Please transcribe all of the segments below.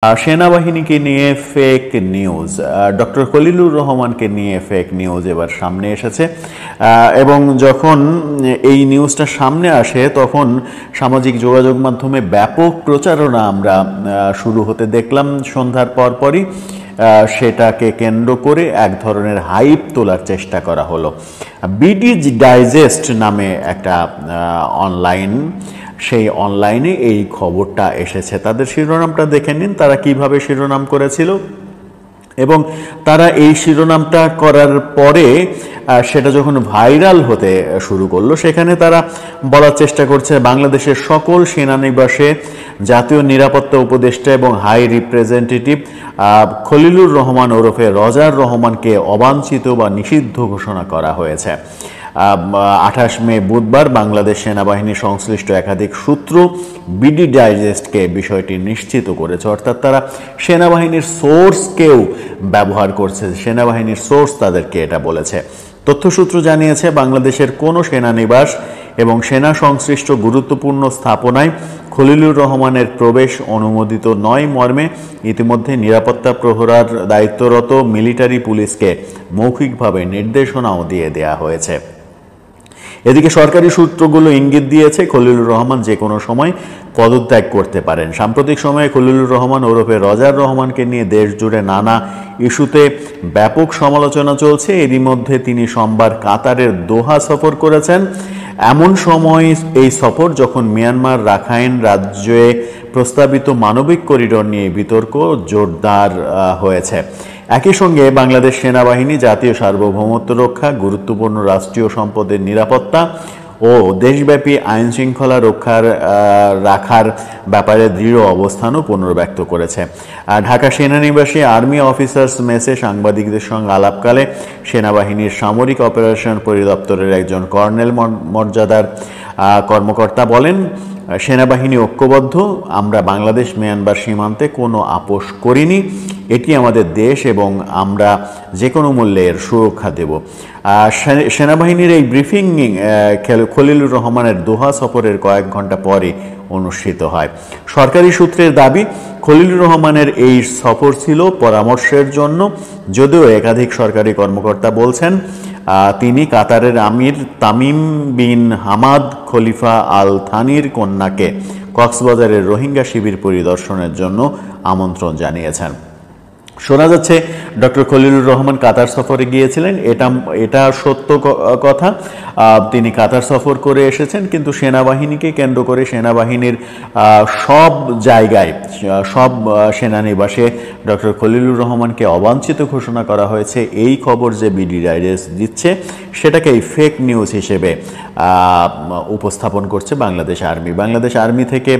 সেনাবাহিনীকে নিয়ে fake news, doctor Khalilur রহমানকে নিয়ে ফেক নিউজ এবার সামনে এসেছে। এবং যখন এই নিউজটা সামনে আসে তখন সামাজিক যোগাযোগ মাধ্যমে ব্যাপক প্রচারণা আমরা শুরু হতে দেখলাম সন্ধ্যার পরপরই। সেটাকে কেন্দ্র করে এক ধরনের হাইপ তোলার চেষ্টা করা হলো। বিডি ডাইজেস্ট নামে একটা অনলাইন, সেই অনলাইনে এই খবরটা এসেছে। তাদের শিরোনামটা দেখে নিন, তারা কিভাবে শিরোনাম করেছিল। এবং তারা এই শিরোনামটা করার পরে সেটা যখন ভাইরাল হতে শুরু করলো, সেখানে তারা বলার চেষ্টা করছে বাংলাদেশের সকল সেনানিবাসে জাতীয় নিরাপত্তা উপদেষ্টা এবং হাই রিপ্রেজেন্টেটিভ খলিলুর রহমান ওরফে রজার রহমানকে অবাঞ্ছিত বা নিষিদ্ধ ঘোষণা করা হয়েছে। 28 মে বুধবার বাংলাদেশ সেনাবাহিনী সংশ্লিষ্ট একাধিক সূত্র বিডি ডাইজেস্টকে বিষয়টি নিশ্চিত করেছে। অর্থাৎ তারা সেনাবাহিনীর সোর্সকেও ব্যবহার করছে, সেনাবাহিনীর সোর্স তাদেরকে এটা বলেছে। তথ্যসূত্র জানিয়েছে বাংলাদেশের কোনো সেনানিবাস এবং সেনা সংশ্লিষ্ট গুরুত্বপূর্ণ স্থাপনায় খলিলুর রহমানের প্রবেশ অনুমোদিত নয় মর্মে ইতিমধ্যে নিরাপত্তা প্রহরার দায়িত্বরত মিলিটারি পুলিশকে মৌখিকভাবে নির্দেশনাও দিয়ে দেয়া হয়েছে। এদিকে সরকারি সূত্রগুলো ইঙ্গিত দিয়েছে খলিলুর রহমান যে কোনো সময় পদত্যাগ করতে পারেন। সাম্প্রতিক সময়ে খলিলুর রহমান ওরফে রজার রহমানকে নিয়ে দেশ জুড়ে নানা ইস্যুতে ব্যাপক সমালোচনা চলছে। এরই মধ্যে তিনি সোমবার কাতারের দোহা সফর করেছেন। এমন সময় এই সফর যখন মিয়ানমার রাখাইন রাজ্যে প্রস্তাবিত মানবিক করিডোর নিয়ে বিতর্ক জোরদার হয়েছে। একই সঙ্গে বাংলাদেশ সেনাবাহিনী জাতীয় সার্বভৌমত্ব রক্ষা, গুরুত্বপূর্ণ রাষ্ট্রীয় সম্পদের নিরাপত্তা ও দেশব্যাপী আইন শৃঙ্খলা রাখার ব্যাপারে দৃঢ় অবস্থানও পুনর্ব্যক্ত করেছে। ঢাকা সেনানিবাসে আর্মি অফিসার্স মেসে সাংবাদিকদের সঙ্গে আলাপকালে সেনাবাহিনীর সামরিক অপারেশন পরিদপ্তরের একজন কর্নেল মর্যাদার কর্মকর্তা বলেন, সেনাবাহিনী ঐক্যবদ্ধ, আমরা বাংলাদেশ মিয়ানমার সীমান্তে কোনো আপোষ করিনি। এটি আমাদের দেশ এবং আমরা যে কোনো মূল্যে এর সুরক্ষা দেব। সেনাবাহিনীর এই ব্রিফিং খলিলুর রহমানের দোহা সফরের কয়েক ঘন্টা পরে অনুষ্ঠিত হয়। সরকারি সূত্রের দাবি, খলিলুর রহমানের এই সফর ছিল পরামর্শের জন্য, যদিও একাধিক সরকারি কর্মকর্তা বলছেন তিনি কাতারের আমির তামিম বিন হামাদ খলিফা আল থানির কন্যাকে কক্সবাজারের রোহিঙ্গা শিবির পরিদর্শনের জন্য আমন্ত্রণ জানিয়েছেন। শোনা যাচ্ছে ডক্টর খলিলুর রহমান কাতার সফরে গিয়েছিলেন, এটা সত্য কথা। তিনি কাতার সফর করে এসেছেন, কিন্তু সেনাবাহিনীকে কেন্দ্র করে সেনাবাহিনীর সব জায়গায়, সব সেনানিবাসে ডক্টর খলিলুর রহমানকে অবাঞ্ছিত ঘোষণা করা হয়েছে। এই খবর যে বিডি ডাইজেস্ট দিচ্ছে সেটাকেই ফেক নিউজ হিসেবে উপস্থাপন করছে বাংলাদেশ আর্মি। বাংলাদেশ আর্মি থেকে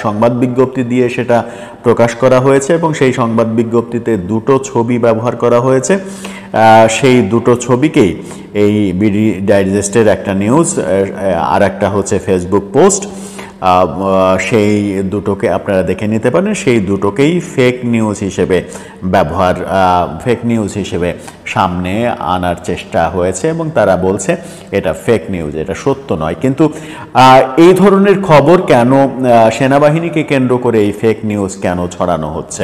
সংবাদ বিজ্ঞপ্তি দিয়ে সেটা প্রকাশ করা হয়েছে এবং সেই সংবাদ বিজ্ঞপ্তিতে দুটো ছবি ব্যবহার করা হয়েছে। সেই দুটো ছবিকেই এই বিডি ডাইজেস্টের একটা নিউজ আর একটা হচ্ছে ফেসবুক পোস্ট, সেই দুটোকে আপনারা দেখে নিতে পারেন। সেই দুটোকেই ফেক নিউজ হিসেবে সামনে আনার চেষ্টা হয়েছে এবং তারা বলছে এটা ফেক নিউজ, এটা সত্য নয়। কিন্তু এই ধরনের খবর কেন, সেনাবাহিনীকে কেন্দ্র করে এই ফেক নিউজ কেন ছড়ানো হচ্ছে?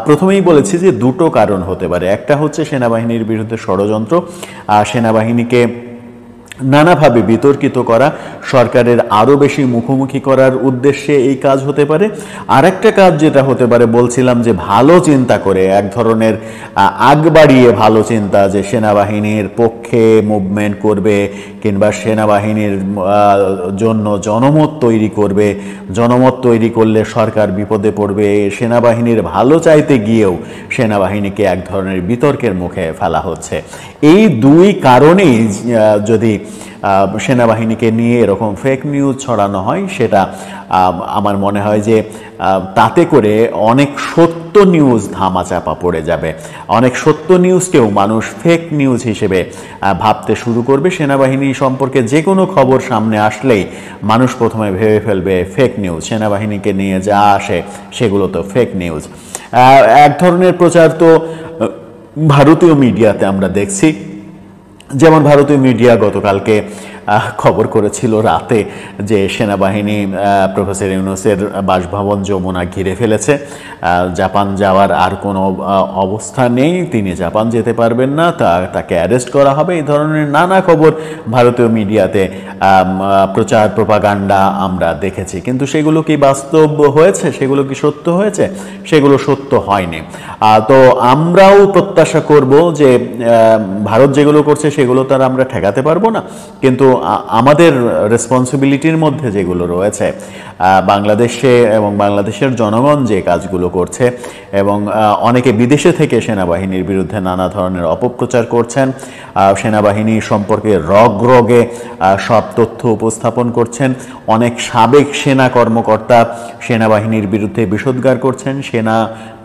প্রথমেই বলেছি যে দুটো কারণ হতে পারে। একটা হচ্ছে সেনাবাহিনীর বিরুদ্ধে ষড়যন্ত্র, সেনাবাহিনীকে নানাভাবে বিতর্কিত করা, সরকারের আরও বেশি মুখোমুখি করার উদ্দেশ্যে এই কাজ হতে পারে। আরেকটা কাজ যেটা হতে পারে, বলছিলাম যে ভালো চিন্তা করে, এক ধরনের আগ বাড়িয়ে ভালো চিন্তা, যে সেনাবাহিনীর পক্ষে মুভমেন্ট করবে কিংবা সেনাবাহিনীর জন্য জনমত তৈরি করবে। জনমত তৈরি করলে সরকার বিপদে পড়বে। সেনাবাহিনীর ভালো চাইতে গিয়েও সেনাবাহিনীকে এক ধরনের বিতর্কের মুখে ফেলা হচ্ছে। এই দুই কারণেই যদি সেনাবাহিনীকে নিয়ে এরকম ফেক নিউজ ছড়ানো হয়, সেটা আমার মনে হয় যে তাতে করে অনেক সত্য নিউজ ধামাচাপা পড়ে যাবে। অনেক সত্য নিউজকেও মানুষ ফেক নিউজ হিসেবে ভাবতে শুরু করবে। সেনাবাহিনী সম্পর্কে যে কোনো খবর সামনে আসলেই মানুষ প্রথমে ভেবে ফেলবে ফেক নিউজ। সেনাবাহিনীকে নিয়ে যা আসে সেগুলো তো ফেক নিউজ। এক ধরনের প্রচার তো ভারতীয় মিডিয়াতে আমরা দেখছি। যেমন ভারতীয় মিডিয়া গতকালকে খবর করেছিল রাতে যে সেনাবাহিনী প্রফেসর ইউনূসের বাসভবন যমুনা ঘিরে ফেলেছে, জাপান যাওয়ার আর কোনো অবস্থা নেই, তিনি জাপান যেতে পারবেন না, তাকে অ্যারেস্ট করা হবে, এই ধরনের নানা খবর ভারতীয় মিডিয়াতে প্রচার প্রপাগান্ডা আমরা দেখেছি। কিন্তু সেগুলো কি বাস্তব হয়েছে? সেগুলো কি সত্য হয়েছে? সেগুলো সত্য হয়নি। তো আমরাও প্রত্যাশা করব যে ভারত যেগুলো করছে সেগুলো তার আমরা ঠেকাতে পারবো না, কিন্তু আমাদের রেসপন্সিবিলিটির মধ্যে যেগুলো রয়েছে, বাংলাদেশে এবং বাংলাদেশের জনগণ যে কাজগুলো করছে, এবং অনেকে বিদেশে থেকে সেনাবাহিনীর বিরুদ্ধে নানা ধরনের অপপ্রচার করছেন, সেনাবাহিনী সম্পর্কে রগে সব তথ্য উপস্থাপন করছেন, অনেক সাবেক সেনা কর্মকর্তা সেনাবাহিনীর বিরুদ্ধে বিষোদ্গার করছেন, সেনা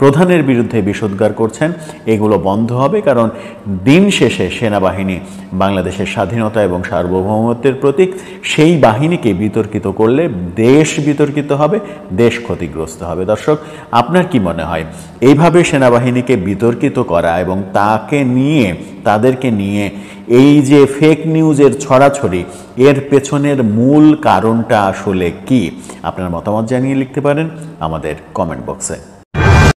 প্রধানের বিরুদ্ধে বিষোদ্গার করছেন, এগুলো বন্ধ হবে। কারণ দিন শেষে সেনাবাহিনী বাংলাদেশের স্বাধীনতা এবং সার্বভৌমত্বের প্রতীক। সেই বাহিনীকে বিতর্কিত করলে দেশ বিতর্কিত হবে, দেশ ক্ষতিগ্রস্ত হবে। দর্শক, আপনার কি মনে হয় এইভাবে সেনাবাহিনীকে বিতর্কিত করা এবং তাদেরকে নিয়ে এই যে ফেক নিউজের ছড়াছড়ি, এর পেছনের মূল কারণটা আসলে কি? আপনার মতামত জানিয়ে লিখতে পারেন আমাদের কমেন্ট বক্সে।